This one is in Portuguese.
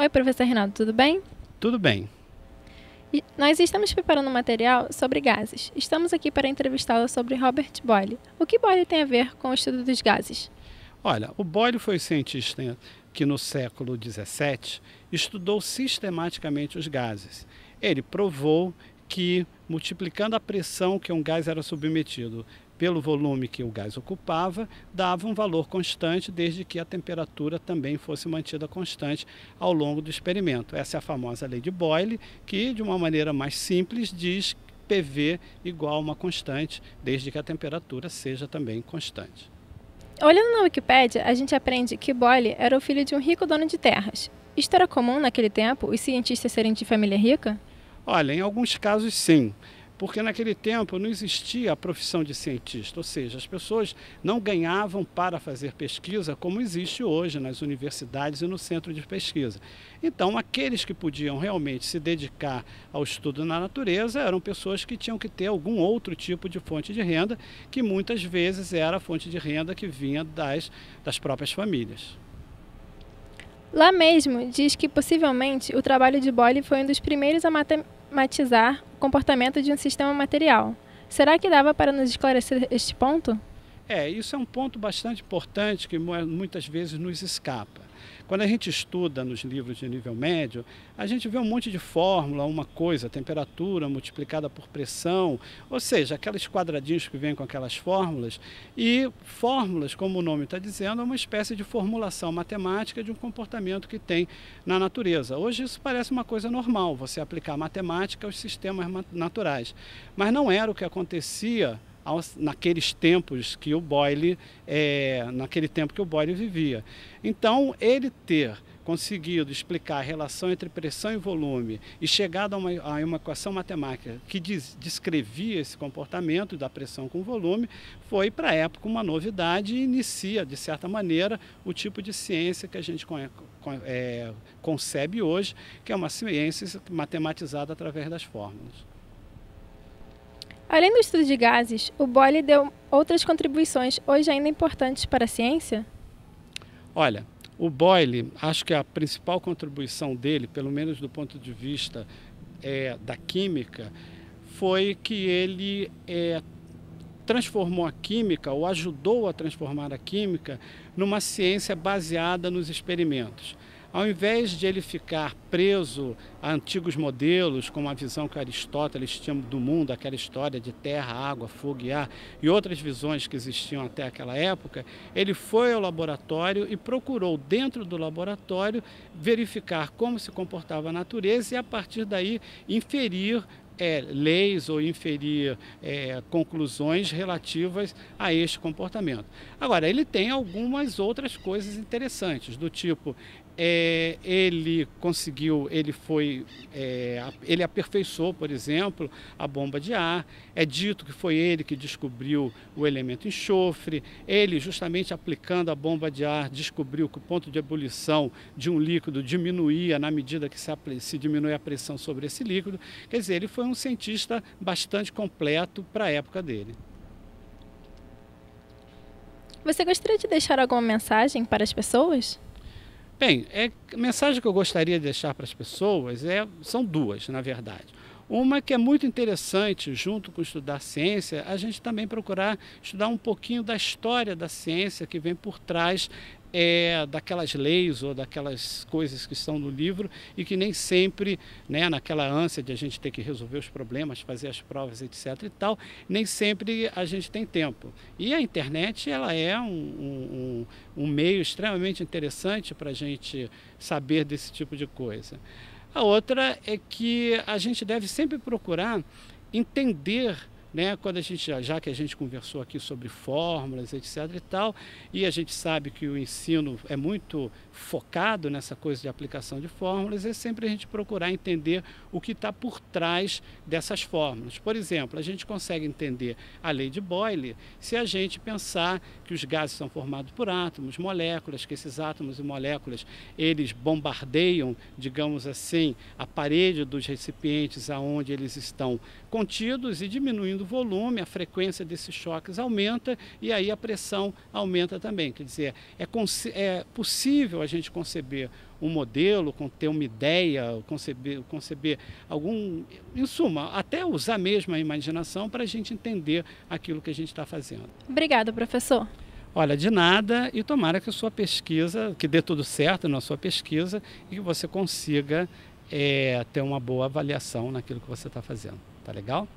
Oi, professor Reinaldo, tudo bem? Tudo bem. Nós estamos preparando um material sobre gases. Estamos aqui para entrevistá-lo sobre Robert Boyle. O que Boyle tem a ver com o estudo dos gases? Olha, o Boyle foi o cientista que no século XVII estudou sistematicamente os gases. Ele provou que, multiplicando a pressão que um gás era submetido pelo volume que o gás ocupava, dava um valor constante desde que a temperatura também fosse mantida constante ao longo do experimento. Essa é a famosa lei de Boyle, que de uma maneira mais simples diz PV igual a uma constante, desde que a temperatura seja também constante. Olhando na Wikipédia, a gente aprende que Boyle era o filho de um rico dono de terras. Isto era comum naquele tempo, os cientistas serem de família rica? Olha, em alguns casos sim, porque naquele tempo não existia a profissão de cientista, ou seja, as pessoas não ganhavam para fazer pesquisa como existe hoje nas universidades e no centro de pesquisa. Então, aqueles que podiam realmente se dedicar ao estudo na natureza eram pessoas que tinham que ter algum outro tipo de fonte de renda, que muitas vezes era a fonte de renda que vinha das próprias famílias. Lá mesmo, diz que possivelmente o trabalho de Boyle foi um dos primeiros a matematizar o comportamento de um sistema material. Será que dava para nos esclarecer este ponto? Isso é um ponto bastante importante que muitas vezes nos escapa. Quando a gente estuda nos livros de nível médio, a gente vê um monte de fórmula, uma coisa, temperatura multiplicada por pressão, ou seja, aqueles quadradinhos que vêm com aquelas fórmulas, e fórmulas, como o nome está dizendo, é uma espécie de formulação matemática de um comportamento que tem na natureza. Hoje isso parece uma coisa normal, você aplicar matemática aos sistemas naturais, mas não era o que acontecia naqueles tempos que o Boyle, naquele tempo que o Boyle vivia. Então, ele ter conseguido explicar a relação entre pressão e volume e chegado a uma equação matemática que descrevia esse comportamento da pressão com volume, foi para a época uma novidade e inicia, de certa maneira, o tipo de ciência que a gente concebe hoje, que é uma ciência matematizada através das fórmulas. Além do estudo de gases, o Boyle deu outras contribuições hoje ainda importantes para a ciência? Olha, o Boyle, acho que a principal contribuição dele, pelo menos do ponto de vista da química, foi que ele transformou a química, ou ajudou a transformar a química, numa ciência baseada nos experimentos. Ao invés de ele ficar preso a antigos modelos, como a visão que Aristóteles tinha do mundo, aquela história de terra, água, fogo e ar, e outras visões que existiam até aquela época, ele foi ao laboratório e procurou, dentro do laboratório, verificar como se comportava a natureza e, a partir daí, inferir leis ou inferir conclusões relativas a este comportamento. Agora, ele tem algumas outras coisas interessantes, do tipo, ele aperfeiçoou, por exemplo, a bomba de ar. É dito que foi ele que descobriu o elemento enxofre. Ele, justamente aplicando a bomba de ar, descobriu que o ponto de ebulição de um líquido diminuía na medida que se diminui a pressão sobre esse líquido. Quer dizer, ele foi um cientista bastante completo para a época dele. Você gostaria de deixar alguma mensagem para as pessoas? Bem, a mensagem que eu gostaria de deixar para as pessoas são duas, na verdade. Uma que é muito interessante, junto com estudar ciência, a gente também procurar estudar um pouquinho da história da ciência que vem por trás daquelas leis ou daquelas coisas que estão no livro e que nem sempre, naquela ânsia de a gente ter que resolver os problemas, fazer as provas, etc. e tal, nem sempre a gente tem tempo. E a internet, ela é um meio extremamente interessante para a gente saber desse tipo de coisa. A outra é que a gente deve sempre procurar entender, quando já que a gente conversou aqui sobre fórmulas, etc. e tal, e a gente sabe que o ensino é muito focado nessa coisa de aplicação de fórmulas, é sempre a gente procurar entender o que está por trás dessas fórmulas. Por exemplo, a gente consegue entender a lei de Boyle se a gente pensar que os gases são formados por átomos, moléculas, que esses átomos e moléculas, eles bombardeiam, digamos assim, a parede dos recipientes aonde eles estão contidos e diminuindo diminuindo o volume, a frequência desses choques aumenta e aí a pressão aumenta também. Quer dizer, é possível a gente conceber um modelo, ter uma ideia, conceber algum, em suma, até usar mesmo a imaginação para a gente entender aquilo que a gente está fazendo. Obrigada, professor. Olha, de nada, e tomara que a sua pesquisa, que dê tudo certo na sua pesquisa e que você consiga ter uma boa avaliação naquilo que você está fazendo. Tá legal?